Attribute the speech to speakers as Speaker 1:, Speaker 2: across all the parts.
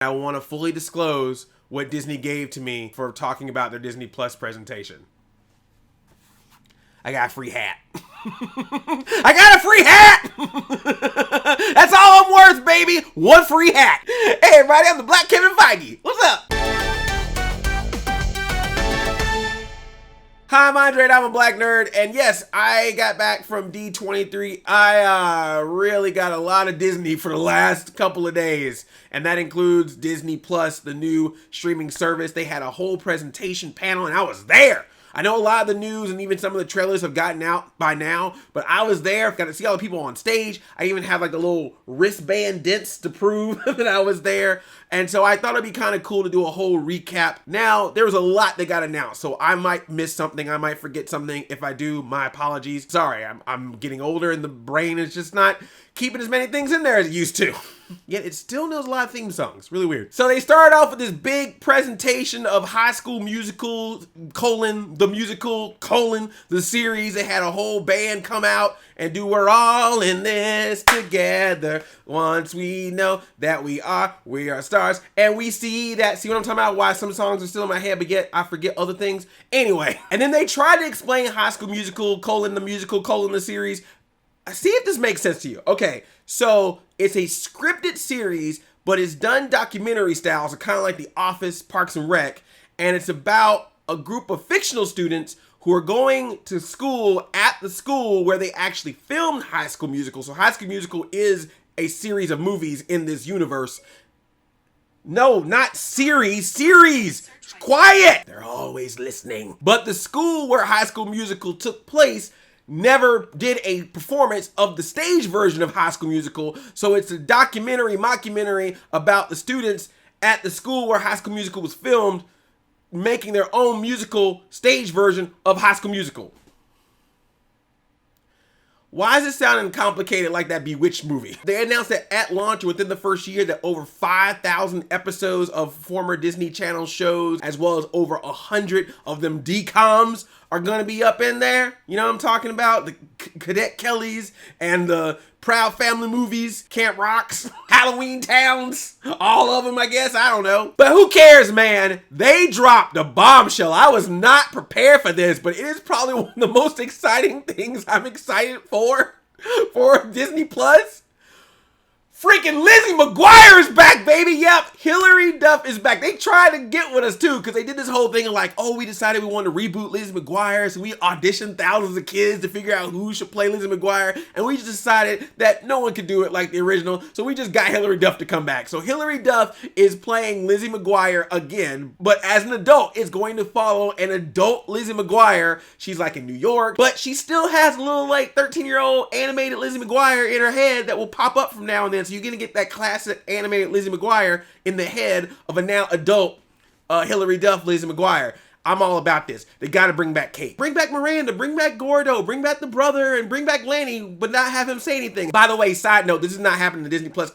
Speaker 1: I want to fully disclose what Disney gave to me for talking about their Disney Plus presentation. I got a free hat. I got a free hat! That's all I'm worth, baby! One free hat! Hey everybody, I'm the Black Kevin Feige. What's up? Hi, I'm Andre, I'm a black nerd, and yes, I got back from D23. I really got a lot of Disney for the last couple of days, and that includes Disney Plus, the new streaming service. They had a whole presentation panel, and I was there. I know a lot of the news and even some of the trailers have gotten out by now, but I was there, got to see all the people on stage. I even have like the little wristband dents to prove that I was there. And so I thought it'd be kind of cool to do a whole recap. Now, there was a lot that got announced, so I might miss something. I might forget something. If I do, my apologies. Sorry, I'm getting older and the brain is just not keeping as many things in there as it used to. Yet it still knows a lot of theme songs. Really weird. So they started off with this big presentation of High School Musical, the musical, the series. They had a whole band come out and do We're All in This Together. Once we know that we are stars. And we see that, see what I'm talking about? Why some songs are still in my head, but yet I forget other things. Anyway, and then they tried to explain High School Musical, the musical, the series. See if this makes sense to you. Okay, so it's a scripted series, but it's done documentary style, so kind of like The Office, Parks and Rec, and it's about a group of fictional students who are going to school at the school where they actually filmed High School Musical. So High School Musical is a series of movies in this universe. No, not series. Quiet! They're always listening. But the school where High School Musical took place never did a performance of the stage version of High School Musical, so it's a mockumentary about the students at the school where High School Musical was filmed, making their own musical stage version of High School Musical. Why is it sounding complicated like that Bewitched movie? They announced that at launch within the first year that over 5,000 episodes of former Disney Channel shows, as well as over 100 of them DCOMs, are gonna be up in there. You know what I'm talking about? The Cadet Kellys and the Proud Family movies, Camp Rocks, Halloween Towns, all of them, I guess, I don't know. But who cares, man? They dropped a bombshell. I was not prepared for this, but it is probably one of the most exciting things I'm excited for Disney Plus. Freaking Lizzie Mcguire is back, baby. Yep, Hilary Duff is back. They tried to get with us too, because they did this whole thing of like, oh, we decided we wanted to reboot Lizzie Mcguire, so we auditioned thousands of kids to figure out who should play Lizzie Mcguire, and we just decided that no one could do it like the original, so we just got Hilary Duff to come back. So Hilary Duff is playing Lizzie Mcguire again, but as an adult. It's going to follow an adult Lizzie Mcguire. She's like in New York, but she still has a little like 13-year-old animated Lizzie Mcguire in her head that will pop up from now and then. So you're gonna get that classic animated Lizzie Mcguire in the head of a now adult Hilary Duff Lizzie Mcguire. I'm all about this. They gotta bring back Kate. Bring back Miranda, bring back Gordo, bring back the brother, and bring back Lanny, but not have him say anything. By the way, side note, this is not happening in the Disney Plus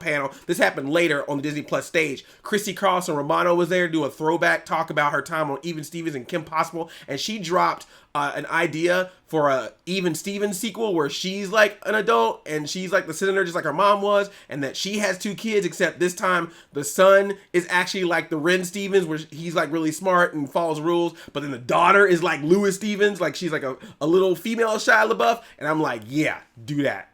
Speaker 1: panel. This happened later on the Disney Plus stage. Christy Carlson Romano was there to do a throwback talk about her time on Even Stevens and Kim Possible, and she dropped an idea for a Even Stevens sequel where she's like an adult and she's like the senator just like her mom was, and that she has 2 kids, except this time the son is actually like the Ren Stevens where he's like really smart and follows rules, but then the daughter is like Louis Stevens, like she's like a little female Shia LaBeouf, and I'm like, yeah, do that.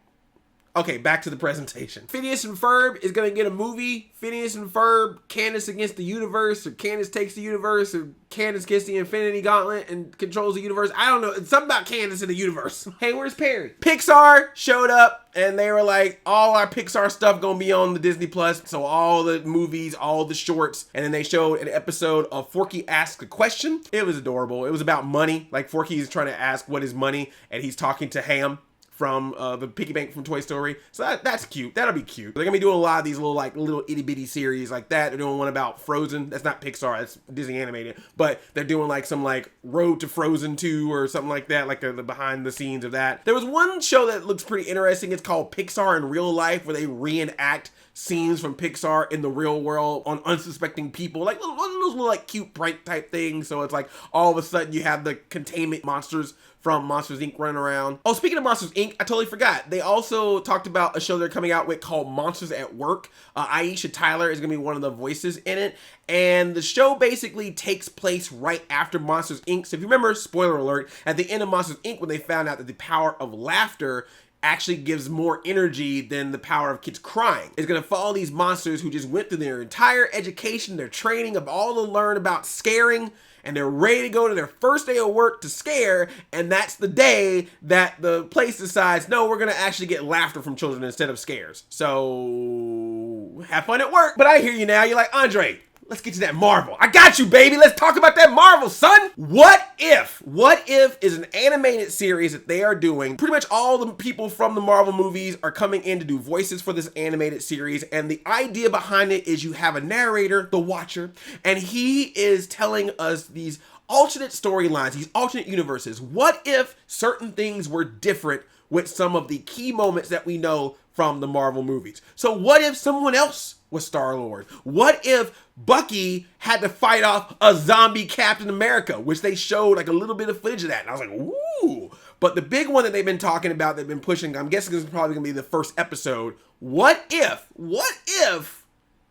Speaker 1: Okay, back to the presentation. Phineas and Ferb is gonna get a movie. Phineas and Ferb, Candace against the universe, or Candace takes the universe, or Candace gets the Infinity Gauntlet and controls the universe. I don't know. It's something about Candace in the universe. Hey, where's Perry? Pixar showed up and they were like, all our Pixar stuff gonna be on the Disney Plus. So all the movies, all the shorts, and then they showed an episode of Forky Asks a Question. It was adorable. It was about money. Like Forky is trying to ask what is money, and he's talking to Ham from the piggy bank from Toy Story. So that's cute. That'll be cute. They're gonna be doing a lot of these little itty bitty series like that. They're doing one about Frozen. That's not Pixar, that's Disney animated. But they're doing like some like Road to Frozen 2 or something like that, like the behind the scenes of that. There was one show that looks pretty interesting. It's called Pixar in Real Life, where they reenact scenes from Pixar in the real world on unsuspecting people, like little those little like cute prank type things. So it's like all of a sudden you have the containment monsters from Monsters Inc. running around. Oh, speaking of Monsters Inc., I totally forgot. They also talked about a show they're coming out with called Monsters at Work. Aisha Tyler is going to be one of the voices in it. And the show basically takes place right after Monsters Inc. So if you remember, spoiler alert, at the end of Monsters Inc., when they found out that the power of laughter actually gives more energy than the power of kids crying. It's gonna follow these monsters who just went through their entire education, their training of all to learn about scaring, and they're ready to go to their first day of work to scare, and that's the day that the place decides, no, we're gonna actually get laughter from children instead of scares. So, have fun at work. But I hear you now, you're like, Andre, let's get to that Marvel. I got you, baby. Let's talk about that Marvel, son. What If? What If is an animated series that they are doing. Pretty much all the people from the Marvel movies are coming in to do voices for this animated series. And the idea behind it is you have a narrator, the Watcher, and he is telling us these alternate storylines, these alternate universes. What if certain things were different with some of the key moments that we know from the Marvel movies? So what if someone else was Star-Lord? What if Bucky had to fight off a zombie Captain America, which they showed like a little bit of footage of that, and I was like, ooh. But the big one that they've been talking about, they've been pushing, I'm guessing this is probably gonna be the first episode. What if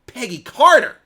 Speaker 1: Peggy Carter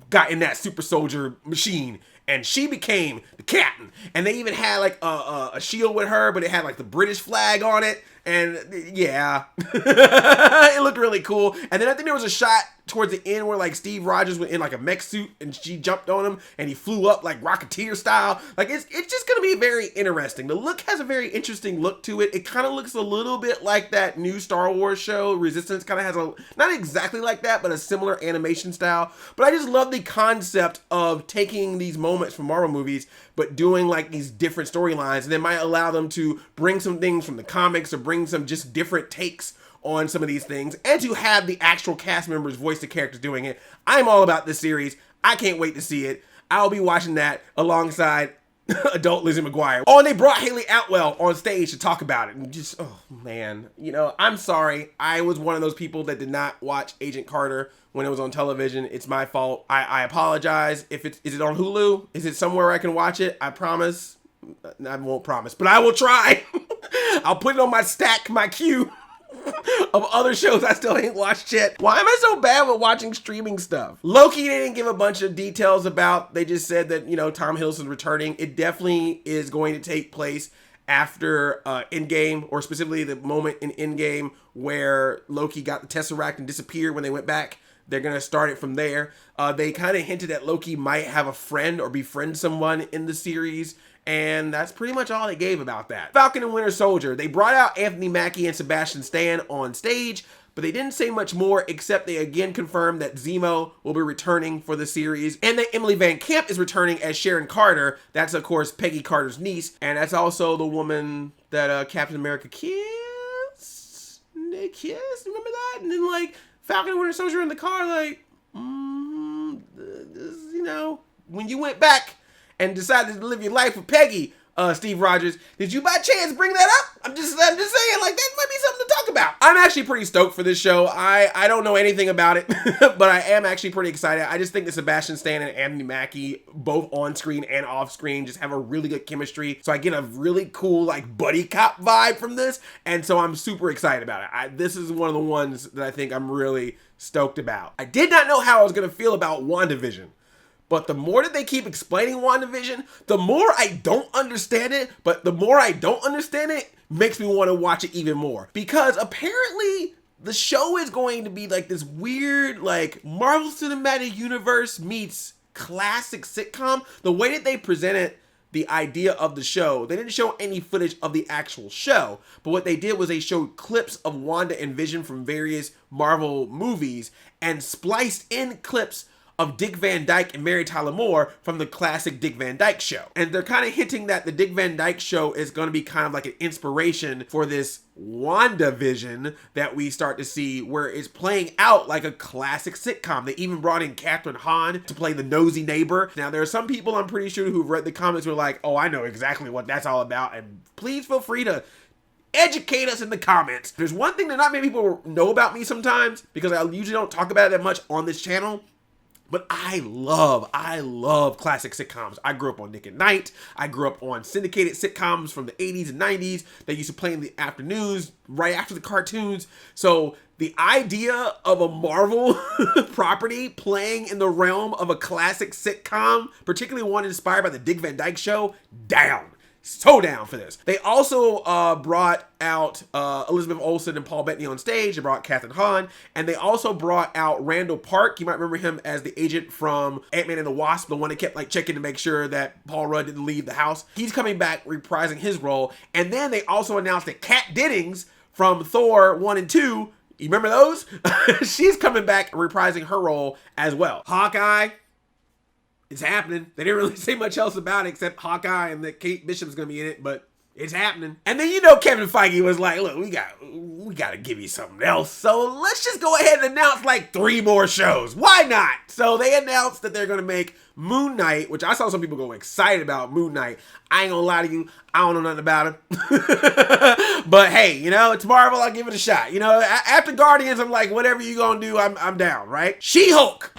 Speaker 1: got in that super soldier machine and she became the captain? And they even had like a shield with her, but it had like the British flag on it. And yeah, it looked really cool. And then I think there was a shot towards the end where like Steve Rogers was in like a mech suit and she jumped on him and he flew up like Rocketeer style. Like it's just gonna be very interesting. The look has a very interesting look to it. It kind of looks a little bit like that new Star Wars show, Resistance. Kind of has a, not exactly like that, but a similar animation style. But I just love the concept of taking these moments from Marvel movies but doing like these different storylines, and then might allow them to bring some things from the comics or bring some just different takes on some of these things, and to have the actual cast members voice the characters doing it. I'm all about this series. I can't wait to see it. I'll be watching that alongside adult Lizzie McGuire. Oh, and they brought Haley Atwell on stage to talk about it, and just, oh man, you know, I'm sorry. I was one of those people that did not watch Agent Carter when it was on television. It's my fault. I apologize. Is it on Hulu? Is it somewhere I can watch it? I promise. I won't promise, but I will try. I'll put it on my stack, my queue of other shows I still ain't watched yet. Why am I so bad with watching streaming stuff? Loki, they didn't give a bunch of details about. They just said that, you know, Tom Hiddleston's returning. It definitely is going to take place after Endgame, or specifically the moment in Endgame where Loki got the Tesseract and disappeared when they went back. They're going to start it from there. They kind of hinted that Loki might have a friend or befriend someone in the series, and that's pretty much all they gave about that. Falcon and Winter Soldier. They brought out Anthony Mackie and Sebastian Stan on stage, but they didn't say much more, except they again confirmed that Zemo will be returning for the series, and that Emily Van Camp is returning as Sharon Carter. That's, of course, Peggy Carter's niece, and that's also the woman that Captain America kissed. They kissed, remember that? And then, like, Falcon and Winter Soldier in the car, like, you know, when you went back and decided to live your life with Peggy, Steve Rogers, did you by chance bring that up? I'm just saying, like, that might be something to talk about. I'm actually pretty stoked for this show. I don't know anything about it, but I am actually pretty excited. I just think that Sebastian Stan and Anthony Mackie, both on screen and off screen, just have a really good chemistry. So I get a really cool, like, buddy cop vibe from this, and so I'm super excited about it. This is one of the ones that I think I'm really stoked about. I did not know how I was going to feel about WandaVision. But the more that they keep explaining WandaVision, the more I don't understand it, but the more I don't understand it makes me want to watch it even more. Because apparently the show is going to be like this weird, like, Marvel Cinematic Universe meets classic sitcom. The way that they presented the idea of the show, they didn't show any footage of the actual show, but what they did was they showed clips of Wanda and Vision from various Marvel movies and spliced in clips of Dick Van Dyke and Mary Tyler Moore from the classic Dick Van Dyke Show. And they're kind of hinting that the Dick Van Dyke Show is going to be kind of like an inspiration for this WandaVision that we start to see, where it's playing out like a classic sitcom. They even brought in Catherine Hahn to play the nosy neighbor. Now, there are some people, I'm pretty sure, who've read the comics who are like, oh, I know exactly what that's all about, and please feel free to educate us in the comments. There's one thing that not many people know about me sometimes, because I usually don't talk about it that much on this channel. But I love classic sitcoms. I grew up on Nick at Night. I grew up on syndicated sitcoms from the 80s and 90s that used to play in the afternoons, right after the cartoons. So the idea of a Marvel property playing in the realm of a classic sitcom, particularly one inspired by the Dick Van Dyke Show, down. So down for this. They also brought out Elizabeth Olsen and Paul Bettany on stage. They brought Kathryn Hahn, and they also brought out Randall Park. You might remember him as the agent from Ant-Man and the Wasp, the one that kept like checking to make sure that Paul Rudd didn't leave the house. He's coming back, reprising his role. And then they also announced that Kat Dennings from Thor 1 and 2, you remember those? She's coming back, reprising her role as well. Hawkeye, it's happening. They didn't really say much else about it except Hawkeye and that Kate Bishop's gonna be in it, but it's happening. And then Kevin Feige was like, look, we gotta give you something else. So let's just go ahead and announce like 3 more shows. Why not? So they announced that they're gonna make Moon Knight, which I saw some people go excited about Moon Knight. I ain't gonna lie to you, I don't know nothing about him. But hey, it's Marvel, I'll give it a shot. After Guardians, I'm like, whatever you gonna do, I'm down, right? She-Hulk.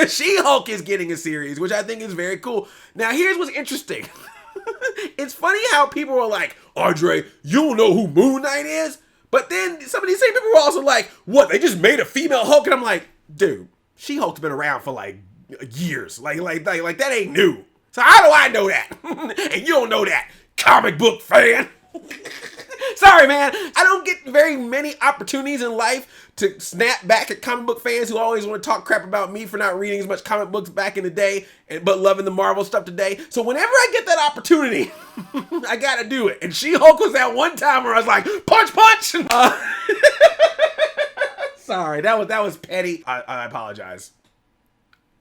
Speaker 1: She-Hulk is getting a series, which I think is very cool. Now, here's what's interesting. It's funny how people are like, Andre, you don't know who Moon Knight is? But then some of these same people were also like, what, they just made a female Hulk? And I'm like, dude, She-Hulk's been around for like years. Like that ain't new. So how do I know that? And you don't know that, comic book fan. Sorry, man. I don't get very many opportunities in life to snap back at comic book fans who always want to talk crap about me for not reading as much comic books back in the day, but loving the Marvel stuff today. So whenever I get that opportunity, I gotta do it. And She-Hulk was that one time where I was like, punch, punch. Sorry, that was petty. I apologize.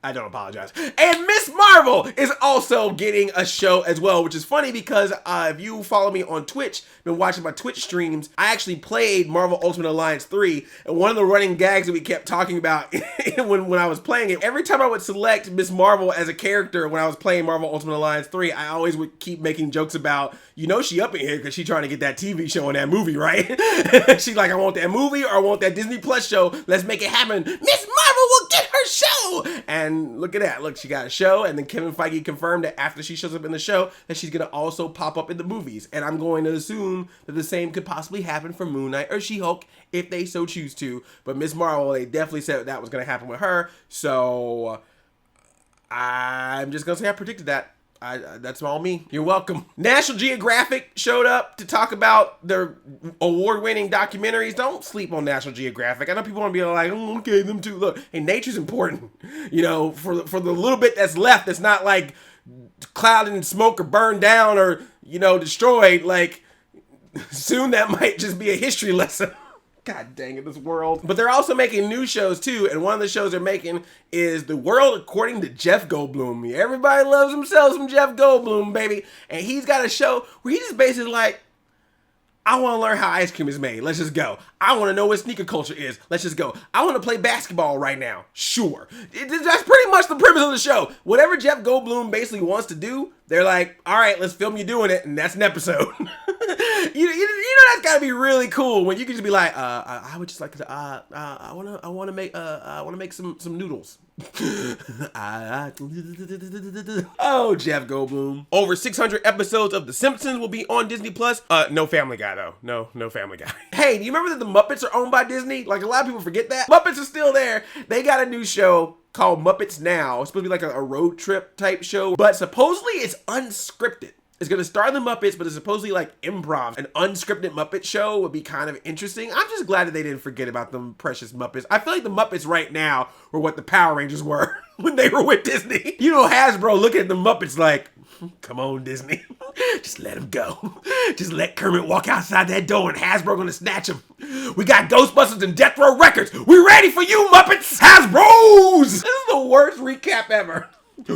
Speaker 1: I don't apologize. And Miss Marvel is also getting a show as well, which is funny because if you follow me on Twitch, been watching my Twitch streams, I actually played Marvel Ultimate Alliance 3, and one of the running gags that we kept talking about when I was playing it, every time I would select Miss Marvel as a character when I was playing Marvel Ultimate Alliance 3, I always would keep making jokes about, she up in here because she trying to get that TV show and that movie, right? She's like, I want that movie or I want that Disney Plus show. Let's make it happen. Miss Marvel will get her show. And look at that. Look, she got a show, and then Kevin Feige confirmed that after she shows up in the show that she's going to also pop up in the movies. And I'm going to assume that the same could possibly happen for Moon Knight or She-Hulk if they so choose to. But Miss Marvel, they definitely said that was going to happen with her. So I'm just going to say I predicted that. That's all me. You're welcome. National Geographic showed up to talk about their award-winning documentaries. Don't sleep on National Geographic. I know people want to be like, oh, okay, them too. Look, hey, nature's important. For the little bit that's left that's not like clouded in smoke or burned down or, destroyed. Like, soon that might just be a history lesson. God dang it, this world. But they're also making new shows too, and one of the shows they're making is The World According to Jeff Goldblum. Everybody loves himself some Jeff Goldblum, baby. And he's got a show where he's just basically like, I want to learn how ice cream is made. Let's just go. I want to know what sneaker culture is. Let's just go. I want to play basketball right now. Sure. That's pretty much the premise of the show. Whatever Jeff Goldblum basically wants to do, they're like, all right, let's film you doing it, and that's an episode. That's gotta be really cool when you can just be like, I would just like to, I want to make some noodles. Oh, Jeff Goldblum. Over 600 episodes of The Simpsons will be on Disney Plus. No Family Guy though. No Family Guy. Hey, do you remember that the Muppets are owned by Disney? Like, a lot of people forget that. Muppets are still there. They got a new show called Muppets Now. It's supposed to be like a road trip type show, but supposedly it's unscripted. It's going to star the Muppets, but it's supposedly like improv. An unscripted Muppet show would be kind of interesting. I'm just glad that they didn't forget about them precious Muppets. I feel like the Muppets right now were what the Power Rangers were when they were with Disney. Hasbro looking at the Muppets like, come on, Disney. Just let them go. Just let Kermit walk outside that door and Hasbro gonna snatch him. We got Ghostbusters and Death Row Records. We ready for you, Muppets. Hasbro's. This is the worst recap ever.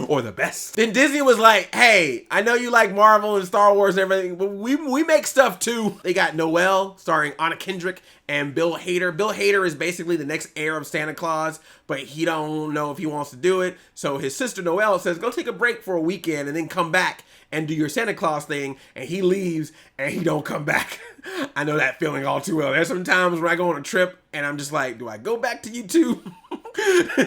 Speaker 1: Or the best. Then Disney was like, hey, I know you like Marvel and Star Wars and everything, but we make stuff too. They got Noelle starring Anna Kendrick and Bill Hader. Bill Hader is basically the next heir of Santa Claus, but he don't know if he wants to do it. So his sister Noelle says, go take a break for a weekend and then come back and do your Santa Claus thing. And he leaves and he don't come back. I know that feeling all too well. There's some times when I go on a trip and I'm just like, do I go back to you too?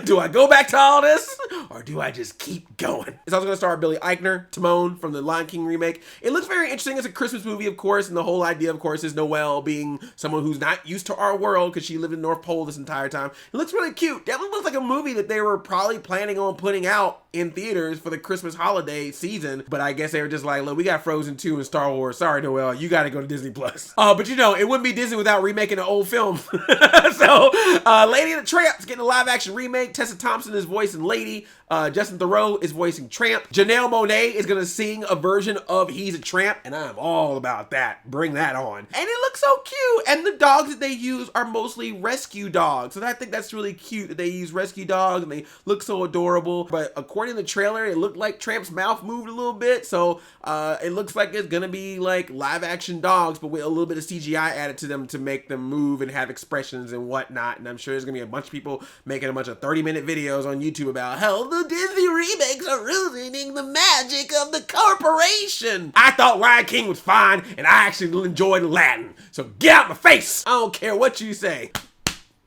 Speaker 1: Do I go back to all this, or do I just keep going? It's also going to star Billy Eichner, Timon from the Lion King remake. It looks very interesting. It's a Christmas movie, of course, and the whole idea, of course, is Noelle being someone who's not used to our world because she lived in North Pole this entire time. It looks really cute. Definitely looks like a movie that they were probably planning on putting out in theaters for the Christmas holiday season, but I guess they were just like, look, we got Frozen 2 and Star Wars. Sorry, Noelle, you got to go to Disney Plus. But you know, it wouldn't be Disney without remaking an old film. So, Lady and the Tramp's getting a live-action remake. Tessa Thompson is voicing Lady. Justin Theroux is voicing Tramp. Janelle Monáe is gonna sing a version of He's a Tramp, and I'm all about that. Bring that on. And it looks so cute. And the dogs that they use are mostly rescue dogs. So I think that's really cute that they use rescue dogs and they look so adorable. But according to the trailer, it looked like Tramp's mouth moved a little bit. So it looks like it's gonna be like live action dogs, but with a little bit of CGI added to them to make them move and have expressions and whatnot. And I'm sure there's gonna be a bunch of people making a bunch of 30-minute videos on YouTube about how the Disney remakes are ruining the magic of the corporation. I thought Lion King was fine, and I actually enjoyed Aladdin. So get out my face. I don't care what you say.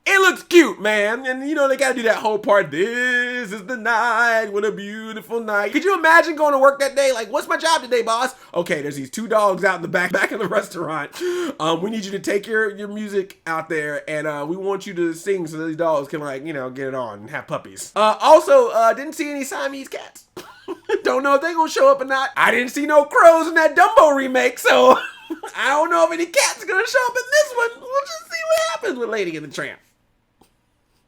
Speaker 1: It looks cute, man. And you know, they gotta do that whole part. This is the night, what a beautiful night. Could you imagine going to work that day? Like, what's my job today, boss? Okay, there's these two dogs out in the back of the restaurant. We need you to take your music out there, and we want you to sing so these dogs can, like, you know, get it on and have puppies. Also, didn't see any Siamese cats. Don't know if they gonna show up or not. I didn't see no crows in that Dumbo remake, so I don't know if any cats are gonna show up in this one. We'll just see what happens with Lady and the Tramp.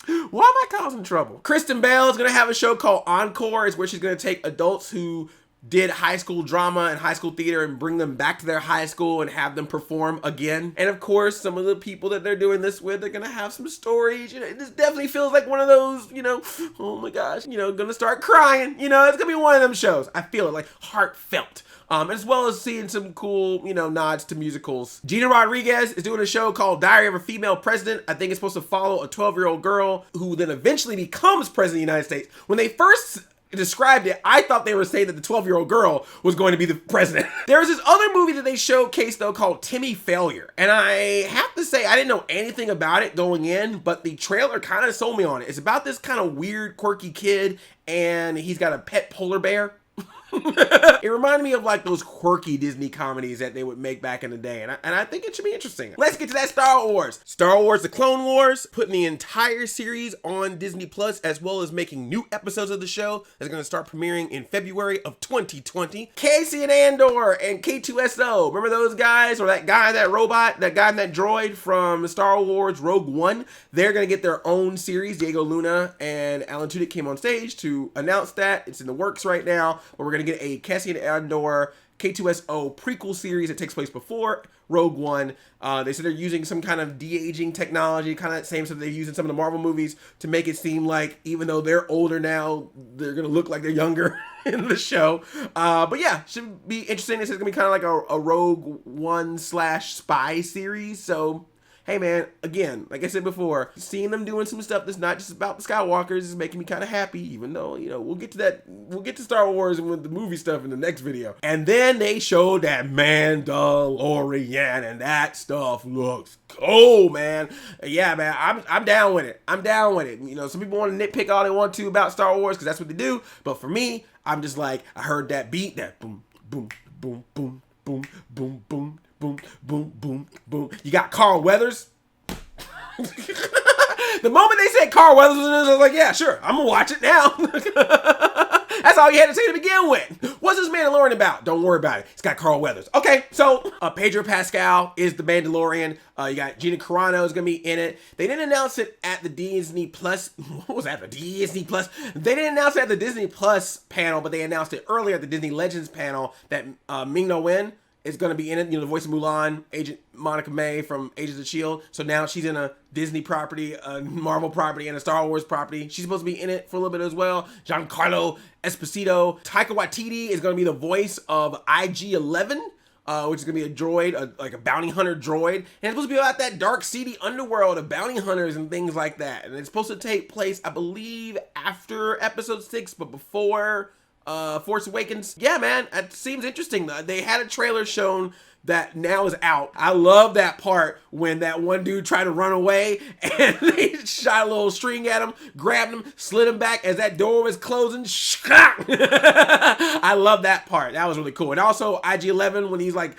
Speaker 1: Why am I causing trouble? Kristen Bell is going to have a show called Encore. It's where she's going to take adults who did high school drama and high school theater and bring them back to their high school and have them perform again. And of course, some of the people that they're doing this with, they're going to have some stories. You know, this definitely feels like one of those, you know, oh my gosh, you know, going to start crying. You know, it's going to be one of them shows. I feel it, like heartfelt. As well as seeing some cool, you know, nods to musicals. Gina Rodriguez is doing a show called Diary of a Female President. I think it's supposed to follow a 12-year-old girl who then eventually becomes president of the United States. When they first described it, I thought they were saying that the 12-year-old girl was going to be the president. There's this other movie that they showcased, though, called Timmy Failure. And I have to say, I didn't know anything about it going in, but the trailer kind of sold me on it. It's about this kind of weird, quirky kid, and he's got a pet polar bear. It reminded me of like those quirky Disney comedies that they would make back in the day, and I think it should be interesting. Let's get to that Star Wars. Star Wars The Clone Wars, putting the entire series on Disney Plus, as well as making new episodes of the show that's going to start premiering in February of 2020. Cassian Andor and K2SO, remember those guys, or that guy, that robot, that guy and that droid from Star Wars Rogue One? They're going to get their own series. Diego Luna and Alan Tudyk came on stage to announce that. It's in the works right now, but we're going to get a Cassian Andor K2SO prequel series that takes place before Rogue One. They said they're using some kind of de-aging technology, kind of that same stuff they use in some of the Marvel movies, to make it seem like even though they're older now, they're gonna look like they're younger in the show. But yeah, should be interesting. This is gonna be kind of like a Rogue One / spy series. So hey man, again, like I said before, seeing them doing some stuff that's not just about the Skywalkers is making me kind of happy, even though, you know, we'll get to that, we'll get to Star Wars and with the movie stuff in the next video. And then they showed that Mandalorian, and that stuff looks cool, man. Yeah, man, I'm down with it. I'm down with it. You know, some people want to nitpick all they want to about Star Wars because that's what they do, but for me, I'm just like, I heard that beat, that boom, boom, boom, boom, boom, boom, boom. Boom, boom, boom, boom. You got Carl Weathers. The moment they said Carl Weathers was in this, I was like, yeah, sure, I'm gonna watch it now. That's all you had to say to begin with. What's this Mandalorian about? Don't worry about it. It's got Carl Weathers. Okay, so Pedro Pascal is the Mandalorian. You got Gina Carano is gonna be in it. They didn't announce it at the Disney Plus. What was that? The Disney Plus? They didn't announce it at the Disney Plus panel, but they announced it earlier at the Disney Legends panel that Ming-Na Wen is going to be in it, you know, the voice of Mulan, Agent Monica May from Agents of S.H.I.E.L.D. So now she's in a Disney property, a Marvel property, and a Star Wars property. She's supposed to be in it for a little bit as well. Giancarlo Esposito. Taika Waititi is going to be the voice of IG-11, which is going to be a droid, like a bounty hunter droid. And it's supposed to be about that dark, seedy underworld of bounty hunters and things like that. And it's supposed to take place, I believe, after Episode 6, but before Force Awakens. Yeah, man, it seems interesting. They had a trailer shown that now is out. I love that part when that one dude tried to run away and they shot a little string at him, grabbed him, slid him back as that door was closing. I love that part. That was really cool. And also IG-11 when he's like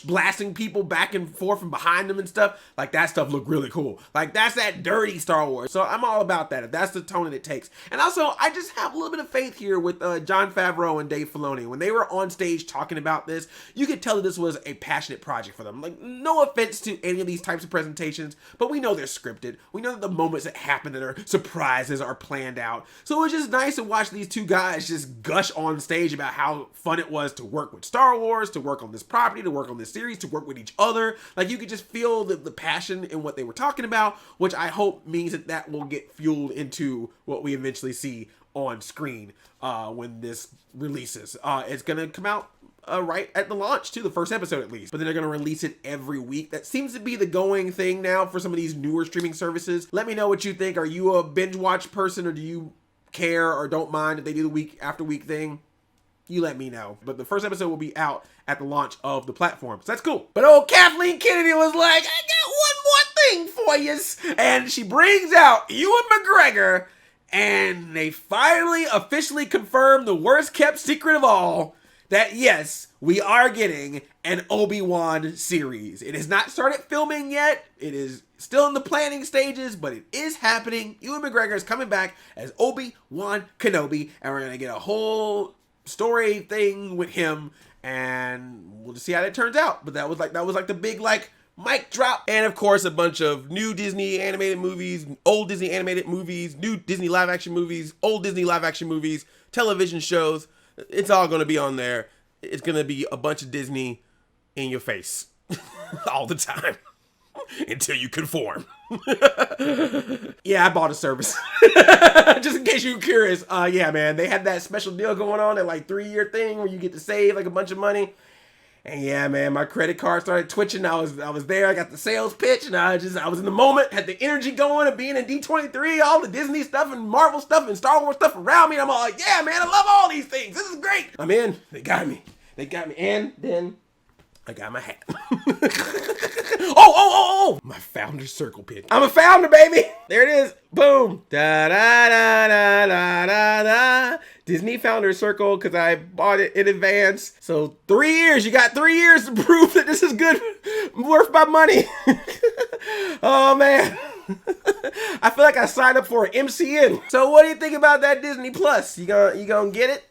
Speaker 1: blasting people back and forth from behind him and stuff. Like that stuff looked really cool. Like that's that dirty Star Wars. So I'm all about that if that's the tone that it takes. And also I just have a little bit of faith here with Jon Favreau and Dave Filoni. When they were on stage talking about this, you could tell that this was a passionate project for them. Like, no offense to any of these types of presentations, but we know they're scripted. We know that the moments that happen that are surprises are planned out. So it was just nice to watch these two guys just gush on stage about how fun it was to work with Star Wars, to work on this property, to work on this series, to work with each other. Like, you could just feel the passion in what they were talking about, which I hope means that that will get fueled into what we eventually see on screen when this releases. It's gonna come out right at the launch too, the first episode at least, but then they're gonna release it every week. That seems to be the going thing now for some of these newer streaming services. Let me know what you think. Are you a binge watch person, or do you care or don't mind if they do the week after week thing? You let me know. But the first episode will be out at the launch of the platform, so that's cool. But old Kathleen Kennedy was like, I got one more thing for you, and she brings out Ewan McGregor, and they finally officially confirmed the worst kept secret of all, that yes, we are getting an Obi-Wan series. It has not started filming yet. It is still in the planning stages, but it is happening. Ewan McGregor is coming back as Obi-Wan Kenobi, and we're going to get a whole story thing with him, and we'll just see how that turns out. But that was like the big mic drop. And of course, a bunch of new Disney animated movies, old Disney animated movies, new Disney live action movies, old Disney live action movies, television shows. It's all going to be on there. It's going to be a bunch of Disney in your face all the time until you conform. Yeah, I bought a service. Just in case you're curious. Yeah, man, they had that special deal going on, that 3-year thing where you get to save a bunch of money. And yeah, man, my credit card started twitching. I was there. I got the sales pitch, and I was in the moment, had the energy going of being in D23, all the Disney stuff and Marvel stuff and Star Wars stuff around me. And I'm all like, yeah, man, I love all these things. This is great. I'm in. They got me. And then I got my hat. Oh, my founder circle pin. I'm a founder, baby. There it is. Boom. Da da da da da da da. Disney founder circle, because I bought it in advance. So 3 years. You got 3 years to prove that this is good, worth my money. Oh man. I feel like I signed up for an MCN. So what do you think about that Disney Plus? You gonna get it?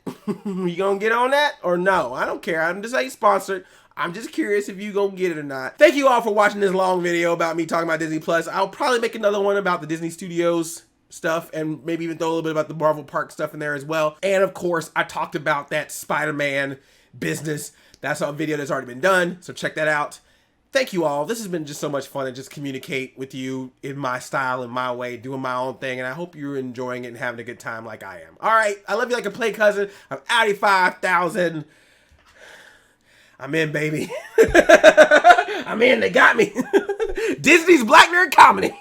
Speaker 1: You gonna get on that or no? I don't care. I'm just sponsored. I'm just curious if you gonna get it or not. Thank you all for watching this long video about me talking about Disney Plus. I'll probably make another one about the Disney Studios stuff, and maybe even throw a little bit about the Marvel Park stuff in there as well. And of course, I talked about that Spider-Man business. That's a video that's already been done, so check that out. Thank you all. This has been just so much fun to just communicate with you in my style, in my way, doing my own thing. And I hope you're enjoying it and having a good time like I am. All right. I love you like a play cousin. I'm Audi 5000. I'm in, baby. I'm in. They got me. Disney's Black Nerd Comedy.